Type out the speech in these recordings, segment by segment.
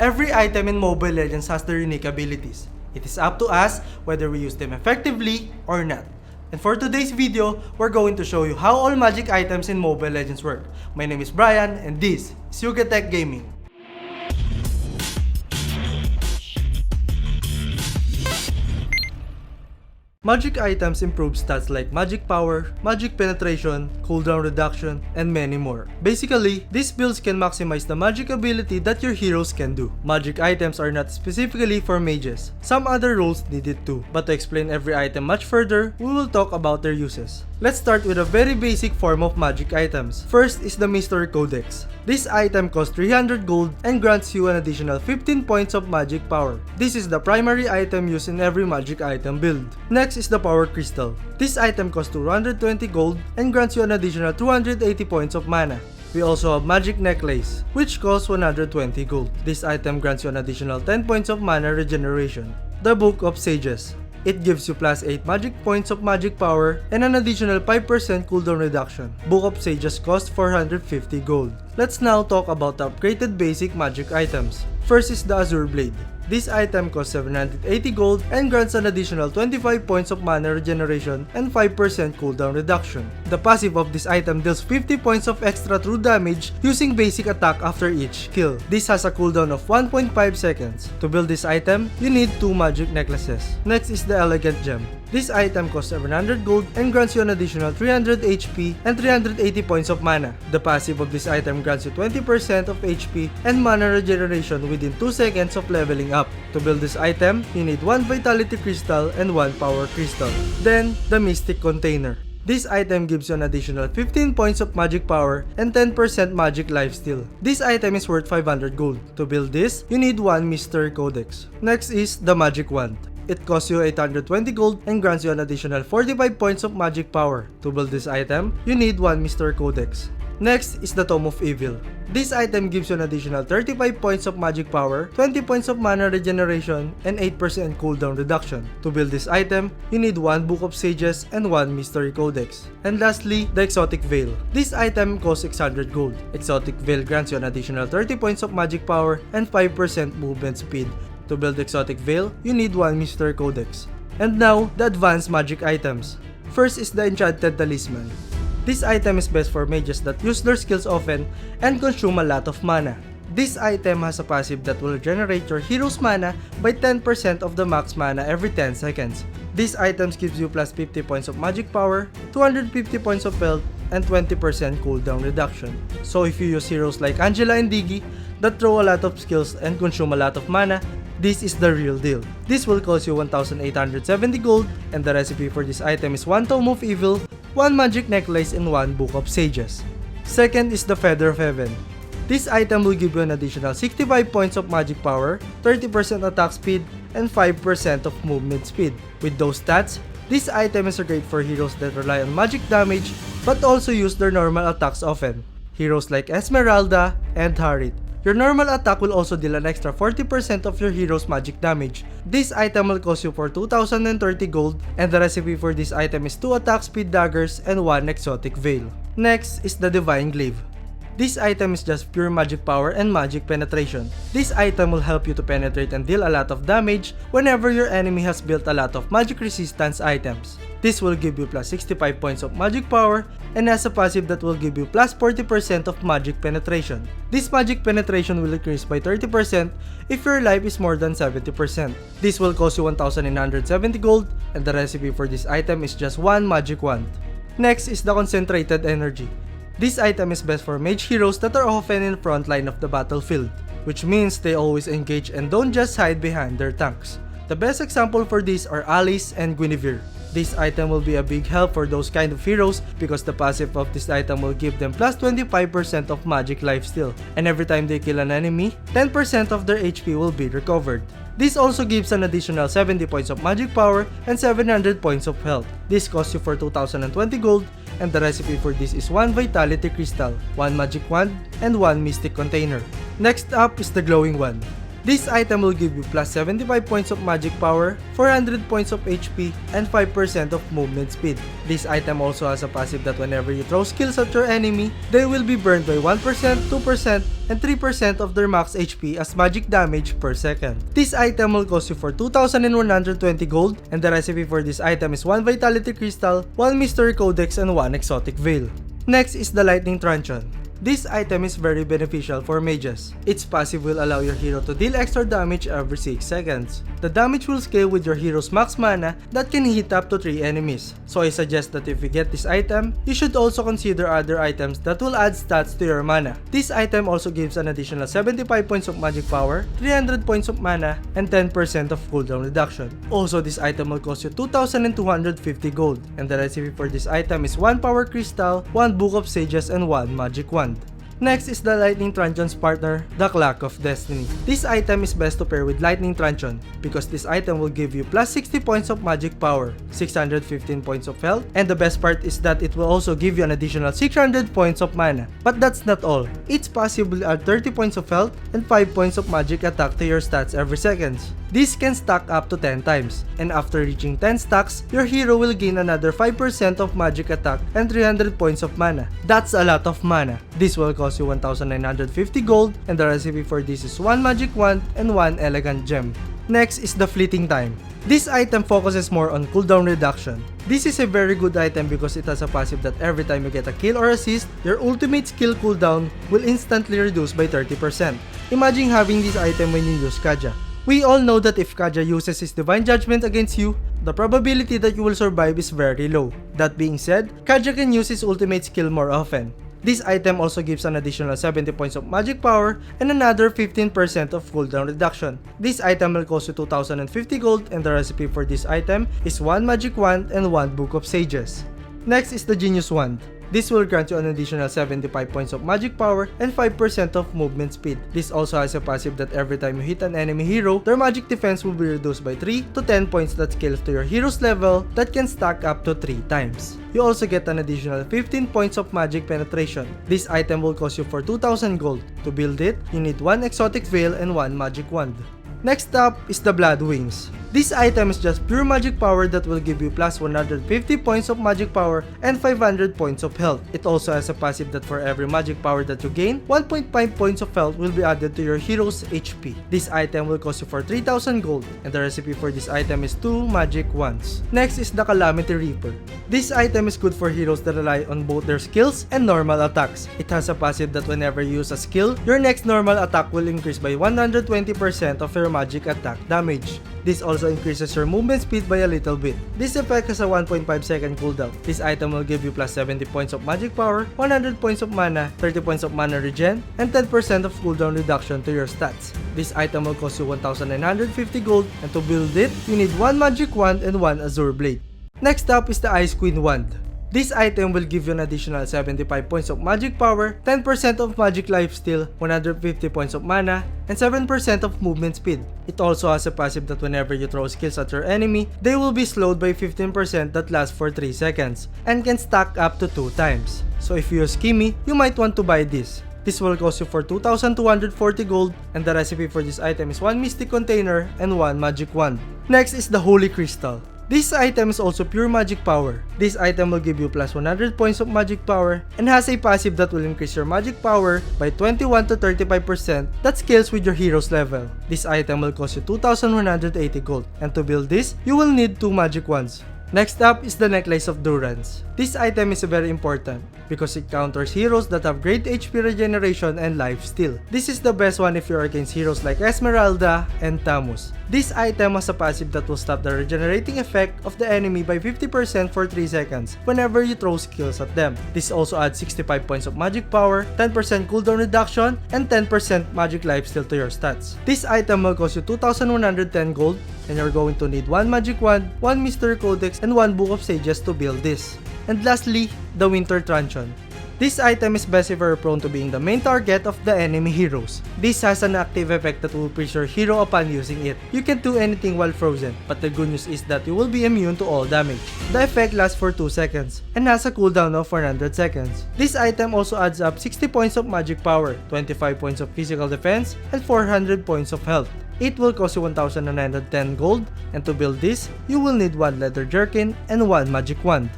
Every item in Mobile Legends has their unique abilities. It is up to us whether we use them effectively or not. And for today's video, we're going to show you how all magic items in Mobile Legends work. My name is Brian and this is Yugatech Gaming. Magic items improve stats like magic power, magic penetration, cooldown reduction, and many more. Basically, these builds can maximize the magic ability that your heroes can do. Magic items are not specifically for mages. Some other roles need it too. But to explain every item much further, we will talk about their uses. Let's start with a very basic form of magic items. First is the Mystery Codex. This item costs 300 gold and grants you an additional 15 points of magic power. This is the primary item used in every magic item build. Next is the Power Crystal. This item costs 220 gold and grants you an additional 280 points of mana. We also have Magic Necklace, which costs 120 gold. This item grants you an additional 10 points of mana regeneration. The Book of Sages. It gives you plus 8 magic points of magic power and an additional 5% cooldown reduction. Book of Sages costs 450 gold. Let's now talk about the upgraded basic magic items. First is the Azure Blade. This item costs 780 gold and grants an additional 25 points of mana regeneration and 5% cooldown reduction. The passive of this item deals 50 points of extra true damage using basic attack after each kill. This has a cooldown of 1.5 seconds. To build this item, you need 2 magic necklaces. Next is the Elegant Gem. This item costs 700 gold and grants you an additional 300 HP and 380 points of mana. The passive of this item grants you 20% of HP and mana regeneration within 2 seconds of leveling up. To build this item, you need 1 Vitality Crystal and 1 Power Crystal. Then, the Mystic Container. This item gives you an additional 15 points of magic power and 10% magic lifesteal. This item is worth 500 gold. To build this, you need 1 Mystery Codex. Next is the Magic Wand. It costs you 820 gold and grants you an additional 45 points of magic power. To build this item, you need 1 Mystery Codex. Next is the Tome of Evil. This item gives you an additional 35 points of magic power, 20 points of mana regeneration, and 8% cooldown reduction. To build this item, you need 1 Book of Sages and 1 Mystery Codex. And lastly, the Exotic Veil. This item costs 600 gold. Exotic Veil grants you an additional 30 points of magic power and 5% movement speed. To build Exotic Veil, you need 1 Mystery Codex. And now, the advanced magic items. First is the Enchanted Talisman. This item is best for mages that use their skills often and consume a lot of mana. This item has a passive that will generate your hero's mana by 10% of the max mana every 10 seconds. These items gives you plus 50 points of magic power, 250 points of health, and 20% cooldown reduction. So if you use heroes like Angela and Diggy that throw a lot of skills and consume a lot of mana, this is the real deal. This will cost you 1,870 gold and the recipe for this item is 1 Tome of Evil, 1 Magic Necklace, and 1 Book of Sages. Second is the Feather of Heaven. This item will give you an additional 65 points of magic power, 30% attack speed, and 5% of movement speed. With those stats, this item is great for heroes that rely on magic damage but also use their normal attacks often. Heroes like Esmeralda and Harit. Your normal attack will also deal an extra 40% of your hero's magic damage. This item will cost you for 2,030 gold and the recipe for this item is 2 attack speed daggers and 1 exotic veil. Next is the Divine Glaive. This item is just pure magic power and magic penetration. This item will help you to penetrate and deal a lot of damage whenever your enemy has built a lot of magic resistance items. This will give you plus 65 points of magic power and has a passive that will give you plus 40% of magic penetration. This magic penetration will increase by 30% if your life is more than 70%. This will cost you 1,970 gold and the recipe for this item is just 1 magic wand. Next is the Concentrated Energy. This item is best for mage heroes that are often in front line of the battlefield, which means they always engage and don't just hide behind their tanks. The best example for these are Alice and Guinevere. This item will be a big help for those kind of heroes because the passive of this item will give them plus 25% of magic lifesteal, and every time they kill an enemy, 10% of their HP will be recovered. This also gives an additional 70 points of magic power and 700 points of health. This costs you for 2,020 gold and the recipe for this is 1 Vitality Crystal, 1 Magic Wand, and 1 Mystic Container. Next up is the Glowing Wand. This item will give you plus 75 points of magic power, 400 points of HP, and 5% of movement speed. This item also has a passive that whenever you throw skills at your enemy, they will be burned by 1%, 2%, and 3% of their max HP as magic damage per second. This item will cost you for 2,120 gold, and the recipe for this item is 1 Vitality Crystal, 1 Mystery Codex, and 1 Exotic Veil. Next is the Lightning Truncheon. This item is very beneficial for mages. Its passive will allow your hero to deal extra damage every 6 seconds. The damage will scale with your hero's max mana that can hit up to 3 enemies. So I suggest that if you get this item, you should also consider other items that will add stats to your mana. This item also gives an additional 75 points of magic power, 300 points of mana, and 10% of cooldown reduction. Also, this item will cost you 2,250 gold, and the recipe for this item is 1 Power Crystal, 1 Book of Sages, and 1 Magic Wand. Next is the Lightning Truncheon's partner, the Clock of Destiny. This item is best to pair with Lightning Truncheon because this item will give you plus 60 points of magic power, 615 points of health, and the best part is that it will also give you an additional 600 points of mana. But that's not all. It's possible to add 30 points of health and 5 points of magic attack to your stats every second. This can stack up to 10 times, and after reaching 10 stacks, your hero will gain another 5% of magic attack and 300 points of mana. That's a lot of mana. This will cost you 1,950 gold, and the recipe for this is 1 magic wand and 1 elegant gem. Next is the Fleeting Time. This item focuses more on cooldown reduction. This is a very good item because it has a passive that every time you get a kill or assist, your ultimate skill cooldown will instantly reduce by 30%. Imagine having this item when you use Kaja. We all know that if Kaja uses his Divine Judgment against you, the probability that you will survive is very low. That being said, Kaja can use his ultimate skill more often. This item also gives an additional 70 points of magic power and another 15% of cooldown reduction. This item will cost you 2,050 gold, and the recipe for this item is 1 magic wand and 1 book of sages. Next is the Genius Wand. This will grant you an additional 75 points of magic power and 5% of movement speed. This also has a passive that every time you hit an enemy hero, their magic defense will be reduced by 3 to 10 points that scales to your hero's level that can stack up to 3 times. You also get an additional 15 points of magic penetration. This item will cost you for 2,000 gold. To build it, you need 1 exotic veil and 1 magic wand. Next up is the Blood Wings. This item is just pure magic power that will give you plus 150 points of magic power and 500 points of health. It also has a passive that for every magic power that you gain, 1.5 points of health will be added to your hero's HP. This item will cost you for 3,000 gold, and the recipe for this item is 2 magic wands. Next is the Calamity Reaper. This item is good for heroes that rely on both their skills and normal attacks. It has a passive that whenever you use a skill, your next normal attack will increase by 120% of your magic attack damage. This also increases your movement speed by a little bit. This effect has a 1.5 second cooldown. This item will give you plus 70 points of magic power, 100 points of mana, 30 points of mana regen, and 10% of cooldown reduction to your stats. This item will cost you 1,950 gold, and to build it, you need 1 magic wand and 1 Azure Blade. Next up is the Ice Queen Wand. This item will give you an additional 75 points of magic power, 10% of magic lifesteal, 150 points of mana, and 7% of movement speed. It also has a passive that whenever you throw skills at your enemy, they will be slowed by 15% that lasts for 3 seconds, and can stack up to 2 times. So if you use Kimi, you might want to buy this. This will cost you for 2,240 gold, and the recipe for this item is 1 Mystic Container and 1 Magic Wand. Next is the Holy Crystal. This item is also pure magic power. This item will give you plus 100 points of magic power and has a passive that will increase your magic power by 21 to 35% that scales with your hero's level. This item will cost you 2,180 gold, and to build this, you will need 2 magic wands. Next up is the Necklace of Durance. This item is very important because it counters heroes that have great HP regeneration and lifesteal. This is the best one if you are against heroes like Esmeralda and Tamus. This item has a passive that will stop the regenerating effect of the enemy by 50% for 3 seconds whenever you throw skills at them. This also adds 65 points of magic power, 10% cooldown reduction, and 10% magic lifesteal to your stats. This item will cost you 2,110 gold, and you're going to need 1 magic wand, 1 Mystery Codex, and 1 Book of Sages to build this. And lastly, the Winter Truncheon. This item is best if you're prone to being the main target of the enemy heroes. This has an active effect that will freeze your hero upon using it. You can't do anything while frozen, but the good news is that you will be immune to all damage. The effect lasts for 2 seconds and has a cooldown of 100 seconds. This item also adds up 60 points of magic power, 25 points of physical defense, and 400 points of health. It will cost you 1,910 gold, and to build this, you will need 1 leather jerkin and 1 magic wand.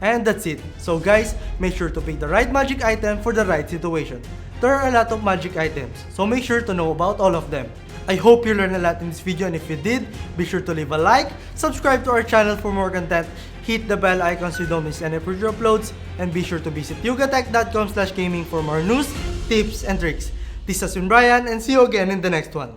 And that's it. So guys, make sure to pick the right magic item for the right situation. There are a lot of magic items, so make sure to know about all of them. I hope you learned a lot in this video, and if you did, be sure to leave a like, subscribe to our channel for more content, hit the bell icon so you don't miss any future uploads, and be sure to visit yugatech.com/gaming for more news, tips, and tricks. This has been Brian, and see you again in the next one.